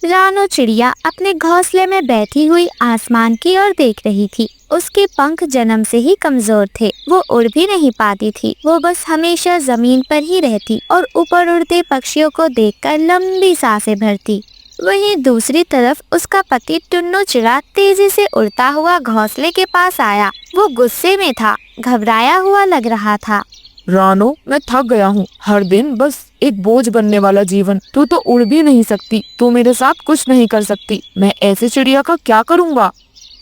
रानो चिड़िया अपने घोंसले में बैठी हुई आसमान की ओर देख रही थी। उसके पंख जन्म से ही कमजोर थे, वो उड़ भी नहीं पाती थी। वो बस हमेशा जमीन पर ही रहती और ऊपर उड़ते पक्षियों को देखकर लंबी सांसें भरती। वहीं दूसरी तरफ उसका पति टुन्नू चिड़ा तेजी से उड़ता हुआ घोंसले के पास आया। वो गुस्से में था, घबराया हुआ लग रहा था। रानो, मैं थक गया हूँ। हर दिन बस एक बोझ बनने वाला जीवन। तू तो उड़ भी नहीं सकती, तू मेरे साथ कुछ नहीं कर सकती। मैं ऐसे चिड़िया का क्या करूँगा?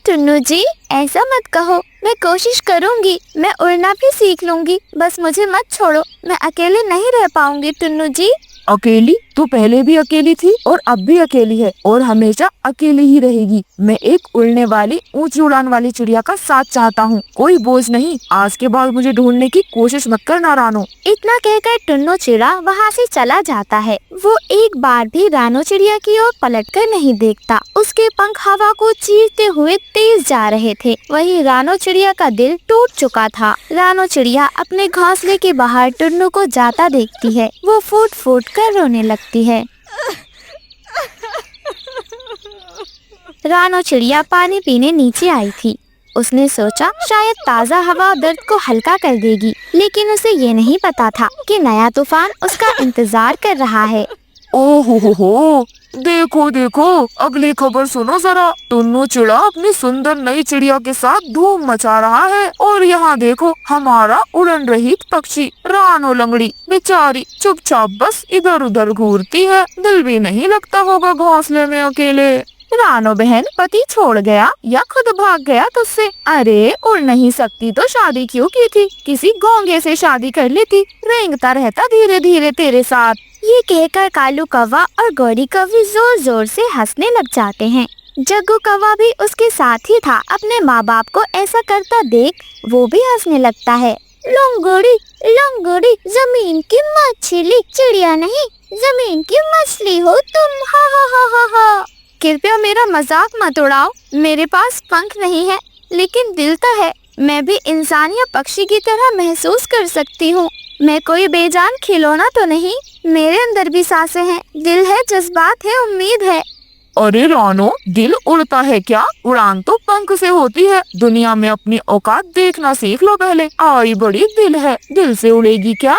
टुन्नू जी, ऐसा मत कहो, मैं कोशिश करूंगी। मैं उड़ना भी सीख लूंगी, बस मुझे मत छोड़ो। मैं अकेले नहीं रह पाऊंगी टुन्नू जी। अकेली? तू पहले भी अकेली थी और अब भी अकेली है और हमेशा अकेली ही रहेगी। मैं एक उड़ने वाली ऊंची उड़ान वाली चिड़िया का साथ चाहता हूँ, कोई बोझ नहीं। आज के बाद मुझे ढूंढने की कोशिश मत करना रानो। इतना कहकर टुन्नू चिड़ा वहाँ से चला जाता है। वो एक बार भी रानो चिड़िया की ओर पलटकर नहीं देखता। उसके पंख हवा को चीरते हुए तेज जा रहे थे। वहीं रानो चिड़िया का दिल टूट चुका था। रानो चिड़िया अपने घोंसले के बाहर टुन्नू को जाता देखती है। वो फूट फूट कर रोने लगती है। रानो चिड़िया पानी पीने नीचे आई थी। उसने सोचा शायद ताज़ा हवा दर्द को हल्का कर देगी, लेकिन उसे ये नहीं पता था कि नया तूफान उसका इंतजार कर रहा है। ओहो, देखो देखो, अगली खबर सुनो जरा। टुन्नू चिड़ा अपनी सुंदर नई चिड़िया के साथ धूम मचा रहा है और यहाँ देखो हमारा उड़न रहित पक्षी रानो लंगड़ी बेचारी चुपचाप बस इधर उधर घूरती है। दिल भी नहीं लगता होगा घोंसले में अकेले। रानो बहन पति छोड़ गया या खुद भाग गया तुझसे? अरे उड़ नहीं सकती तो शादी क्यों की थी? किसी गोंगे से शादी कर लेती, रेंगता रहता धीरे धीरे तेरे साथ। ये कहकर कालू कौवा और गौरी कौवी जोर जोर से हंसने लग जाते हैं। जग्गू कौवा भी उसके साथ ही था। अपने माँ बाप को ऐसा करता देख वो भी हंसने लगता है। लंगड़ी लंगड़ी जमीन की मछली, चिड़िया नहीं जमीन की मछली हो तुम, हा हा हा हा हा। कृपया मेरा मजाक मत उड़ाओ। मेरे पास पंख नहीं है लेकिन दिल तो है। मैं भी इंसान या पक्षी की तरह महसूस कर सकती हूँ। मैं कोई बेजान खिलौना तो नहीं। मेरे अंदर भी सांसें हैं, दिल है, जज्बात है, उम्मीद है। अरे रानो, दिल उड़ता है क्या? उड़ान तो पंख से होती है। दुनिया में अपनी औकात देखना सीख लो पहले। आई बड़ी दिल है, दिल से उड़ेगी क्या?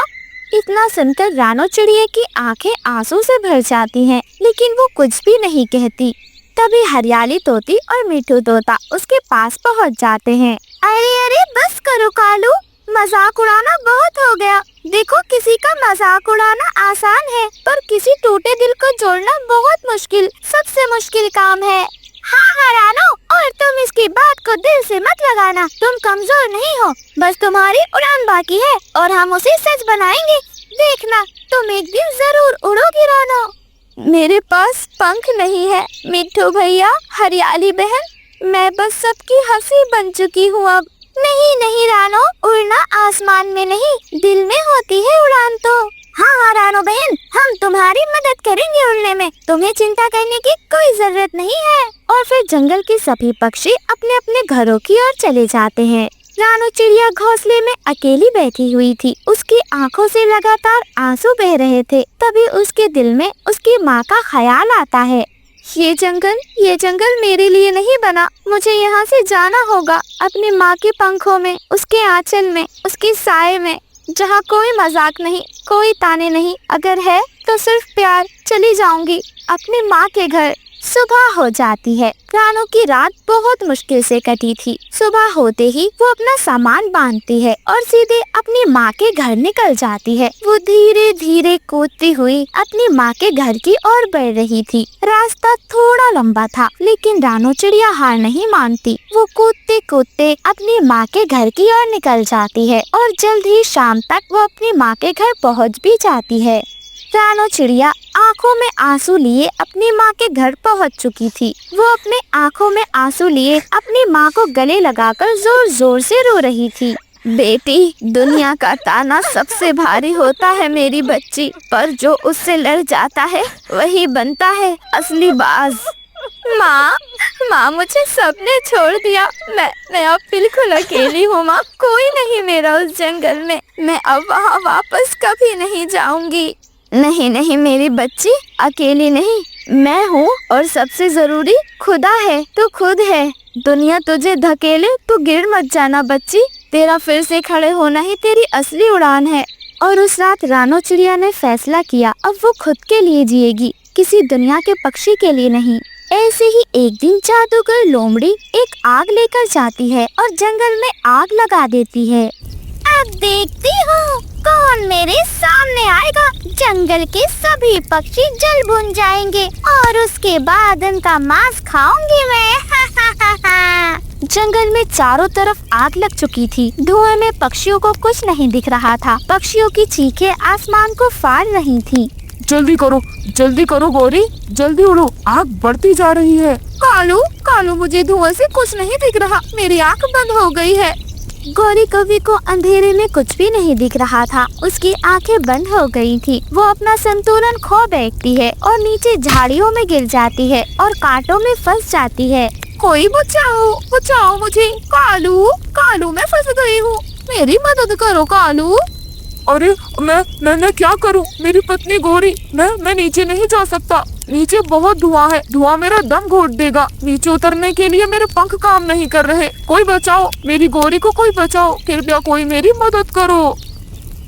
इतना सुनकर रानो चिड़िया की आंखें आंसू से भर जाती हैं, लेकिन वो कुछ भी नहीं कहती। तभी हरियाली तोती और मिठू तोता उसके पास पहुंच जाते हैं। अरे अरे बस करो कालू, मजाक उड़ाना बहुत हो गया। देखो किसी का मजाक उड़ाना आसान है, पर किसी टूटे दिल को जोड़ना बहुत मुश्किल, सबसे मुश्किल काम है। हाँ रानो, और तुम इसकी बात को दिल से मत लगाना। तुम कमजोर नहीं हो, बस तुम्हारी उड़ान बाकी है और हम उसे सच बनाएंगे। देखना तुम एक दिन जरूर उड़ोगी रानो। मेरे पास पंख नहीं है मिठू भैया, हरियाली बहन, मैं बस सबकी हंसी बन चुकी हूँ अब। नहीं नहीं रानो, उड़ना आसमान में नहीं दिल में होती है उड़ान तो। हाँ रानो बहन, हम तुम्हारी मदद करेंगे उड़ने में, तुम्हें चिंता करने की कोई जरूरत नहीं है। और फिर जंगल के सभी पक्षी अपने अपने घरों की ओर चले जाते हैं। रानो चिड़िया घोंसले में अकेली बैठी हुई थी। उसकी आंखों से लगातार आंसू बह रहे थे। तभी उसके दिल में उसकी माँ का ख्याल आता है। ये जंगल मेरे लिए नहीं बना। मुझे यहाँ से जाना होगा, अपनी माँ के पंखों में, उसके आंचल में, उसके साए में, जहाँ कोई मजाक नहीं, कोई ताने नहीं, अगर है तो सिर्फ प्यार। चली जाऊंगी अपनी माँ के घर। सुबह हो जाती है। रानो की रात बहुत मुश्किल से कटी थी। सुबह होते ही वो अपना सामान बांधती है और सीधे अपनी माँ के घर निकल जाती है। वो धीरे धीरे कूदती हुई अपनी माँ के घर की ओर बढ़ रही थी। रास्ता थोड़ा लंबा था, लेकिन रानो चिड़िया हार नहीं मानती। वो कूदते कूदते अपनी माँ के घर की ओर निकल जाती है और जल्द ही शाम तक वो अपनी माँ के घर पहुँच भी जाती है। रानो चिड़िया आंखों में आंसू लिए अपनी माँ के घर पहुँच चुकी थी। वो अपने आंखों में आंसू लिए अपनी माँ को गले लगाकर जोर जोर से रो रही थी। बेटी, दुनिया का ताना सबसे भारी होता है मेरी बच्ची, पर जो उससे लड़ जाता है वही बनता है असली बाज। माँ मुझे सबने छोड़ दिया। मैं अब बिल्कुल अकेली हूँ माँ, कोई नहीं मेरा उस जंगल में। मैं अब वहाँ वापस कभी नहीं जाऊंगी। नहीं नहीं मेरी बच्ची, अकेली नहीं, मैं हूँ और सबसे जरूरी खुदा है, तो खुद है। दुनिया तुझे धकेले तो गिर मत जाना बच्ची, तेरा फिर से खड़े होना ही तेरी असली उड़ान है। और उस रात रानो चिड़िया ने फैसला किया, अब वो खुद के लिए जिएगी, किसी दुनिया के पक्षी के लिए नहीं। ऐसे ही एक दिन जादूगर लोमड़ी एक आग लेकर जाती है और जंगल में आग लगा देती है। अब देखती हूँ कौन मेरे सामने आएगा। जंगल के सभी पक्षी जल भुन जाएंगे और उसके बाद उनका मांस खाऊंगी मैं। जंगल में चारों तरफ आग लग चुकी थी। धुएं में पक्षियों को कुछ नहीं दिख रहा था। पक्षियों की चीखें आसमान को फाड़ रही थी। जल्दी करो गौरी, जल्दी उड़ो, आग बढ़ती जा रही है। कालू मुझे धुआं से कुछ नहीं दिख रहा, मेरी आँख बंद हो गई है। गौरी कवि को अंधेरे में कुछ भी नहीं दिख रहा था, उसकी आंखें बंद हो गई थी। वो अपना संतुलन खो बैठती है और नीचे झाड़ियों में गिर जाती है और कांटों में फंस जाती है। कोई बचाओ मुझे, कालू मैं फंस गई हूँ, मेरी मदद करो कालू। अरे मैं क्या करूं? मेरी पत्नी गौरी, मैं नीचे नहीं जा सकता, नीचे बहुत धुआं है, धुआं मेरा दम घोट देगा। नीचे उतरने के लिए मेरे पंख काम नहीं कर रहे। कोई बचाओ, मेरी गौरी को कोई बचाओ, कृपया कोई मेरी मदद करो।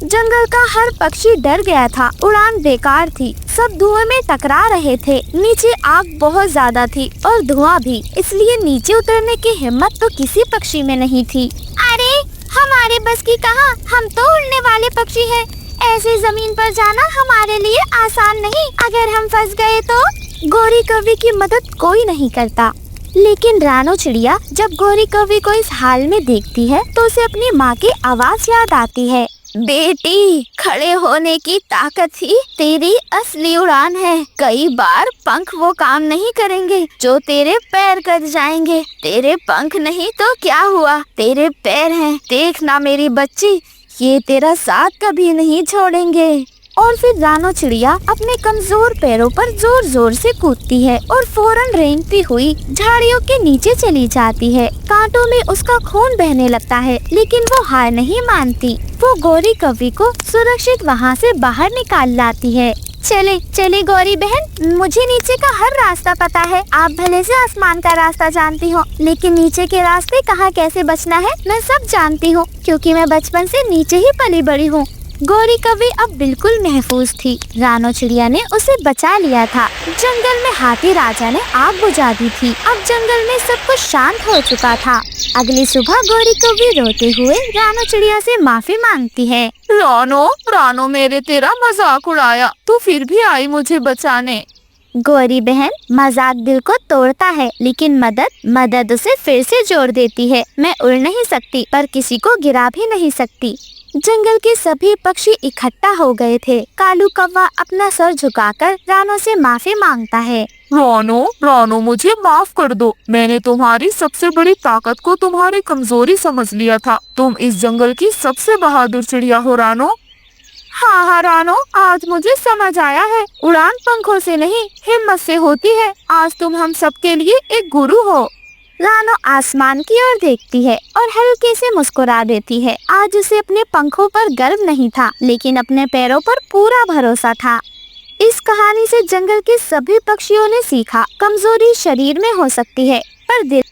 जंगल का हर पक्षी डर गया था, उड़ान बेकार थी, सब धुएं में टकरा रहे थे। नीचे आग बहुत ज्यादा थी और धुआं भी, इसलिए नीचे उतरने की हिम्मत तो किसी पक्षी में नहीं थी। अरे हमारे बस की कहाँ, हम तो उड़ने वाले पक्षी हैं। ऐसे जमीन पर जाना हमारे लिए आसान नहीं, अगर हम फंस गए तो। गौरी कवि की मदद कोई नहीं करता, लेकिन रानो चिड़िया जब गौरी कवि को इस हाल में देखती है तो उसे अपनी माँ की आवाज याद आती है। बेटी, खड़े होने की ताकत ही तेरी असली उड़ान है। कई बार पंख वो काम नहीं करेंगे जो तेरे पैर कट जाएंगे। तेरे पंख नहीं तो क्या हुआ, तेरे पैर हैं। देखना मेरी बच्ची, ये तेरा साथ कभी नहीं छोड़ेंगे। और फिर रानो चिड़िया अपने कमजोर पैरों पर जोर जोर से कूदती है और फौरन रेंगती हुई झाड़ियों के नीचे चली जाती है। कांटों में उसका खून बहने लगता है, लेकिन वो हार नहीं मानती। वो गौरी कवि को सुरक्षित वहाँ से बाहर निकाल लाती है। चले गौरी बहन, मुझे नीचे का हर रास्ता पता है। आप भले से आसमान का रास्ता जानती हो, लेकिन नीचे के रास्ते कहाँ कैसे बचना है मैं सब जानती हूँ, क्योंकि मैं बचपन से नीचे ही पली बड़ी हूँ। गौरी कवि अब बिल्कुल महफूज थी। रानो चिड़िया ने उसे बचा लिया था। जंगल में हाथी राजा ने आग बुझा दी थी। अब जंगल में सब कुछ शांत हो चुका था। अगली सुबह गौरी कवि रोते हुए रानो चिड़िया से माफी मांगती है। रानो मेरे तेरा मजाक उड़ाया, तू फिर भी आई मुझे बचाने। गौरी बहन, मजाक दिल को तोड़ता है, लेकिन मदद उसे फिर से जोड़ देती है। मैं उड़ नहीं सकती, पर किसी को गिरा भी नहीं सकती। जंगल के सभी पक्षी इकट्ठा हो गए थे। कालू कौवा अपना सर झुकाकर रानो से माफी मांगता है। रानो मुझे माफ कर दो। मैंने तुम्हारी सबसे बड़ी ताकत को तुम्हारी कमजोरी समझ लिया था। तुम इस जंगल की सबसे बहादुर चिड़िया हो रानो। हाँ रानो, आज मुझे समझ आया है, उड़ान पंखों से नहीं हिम्मत से होती है। आज तुम हम सबके लिए एक गुरु हो। रानो आसमान की ओर देखती है और हल्के से मुस्कुरा देती है। आज उसे अपने पंखों पर गर्व नहीं था, लेकिन अपने पैरों पर पूरा भरोसा था। इस कहानी से जंगल के सभी पक्षियों ने सीखा, कमजोरी शरीर में हो सकती है, पर दिल।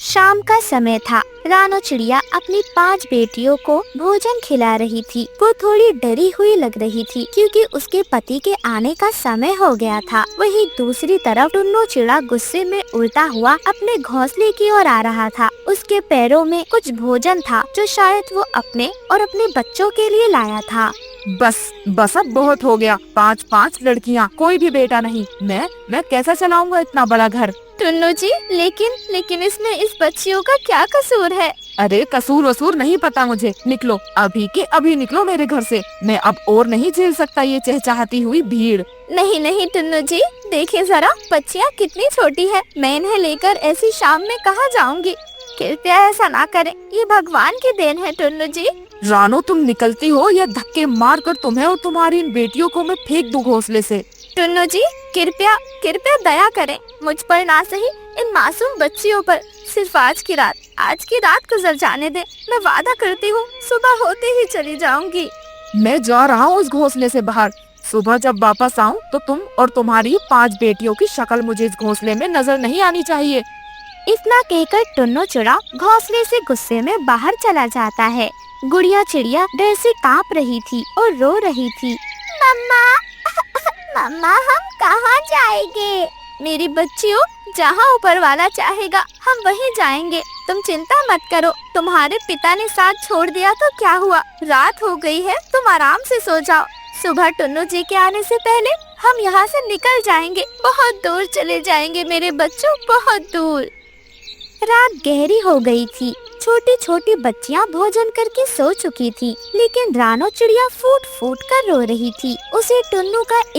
शाम का समय था। रानो चिड़िया अपनी 5 बेटियों को भोजन खिला रही थी। वो थोड़ी डरी हुई लग रही थी, क्योंकि उसके पति के आने का समय हो गया था। वहीं दूसरी तरफ टुन्नू चिड़ा गुस्से में उड़ता हुआ अपने घोंसले की ओर आ रहा था। उसके पैरों में कुछ भोजन था, जो शायद वो अपने और अपने बच्चों के लिए लाया था। बस अब बहुत हो गया। 5 लड़कियाँ, कोई भी बेटा नहीं। मैं कैसा चलाऊंगा इतना बड़ा घर। टुन्नू जी, लेकिन इसमें इस बच्चियों का क्या कसूर है? अरे कसूर वसूर नहीं पता मुझे। निकलो, अभी के अभी निकलो मेरे घर से। मैं अब और नहीं झेल सकता ये चहचहाती हुई भीड़। नहीं टुन्नू जी, देखिए जरा, बच्चियाँ कितनी छोटी है। मैं इन्हें लेकर ऐसी शाम में कहाँ जाऊँगी? कृपया ऐसा ना करें, ये भगवान की देन है टुन्नू जी। रानो, तुम निकलती हो या धक्के मार कर तुम्हें और तुम्हारी इन बेटियों को मैं फेंक दूं घोंसले से। टुन्नू जी, कृपया दया करें, मुझ पर ना सही, इन मासूम बच्चियों पर। सिर्फ आज की रात गुजर जाने दें। मैं वादा करती हूँ, सुबह होते ही चली जाऊंगी। मैं जा रहा हूँ उस घोंसले से बाहर। सुबह जब वापस आऊं तो तुम और तुम्हारी 5 बेटियों की शक्ल मुझे इस घोंसले में नजर नहीं आनी चाहिए। इतना कहकर टुन्नू चिड़ा घोंसले से गुस्से में बाहर चला जाता है। गुड़िया चिड़िया डर से कांप रही थी और रो रही थी। मम्मा, मम्मा हम कहाँ जाएंगे? मेरी बच्चियों, जहाँ ऊपर वाला चाहेगा हम वहीं जाएंगे। तुम चिंता मत करो, तुम्हारे पिता ने साथ छोड़ दिया तो क्या हुआ, रात हो गई है, तुम आराम से सो जाओ। सुबह टुन्नू जी के आने से पहले हम यहाँ से निकल जाएंगे, बहुत दूर चले जाएंगे मेरे बच्चों, बहुत दूर। रात गहरी हो गई थी। छोटी छोटी बच्चियां भोजन करके सो चुकी थी, लेकिन रानो चिड़िया फूट फूट कर रो रही थी। उसे टुन्नू का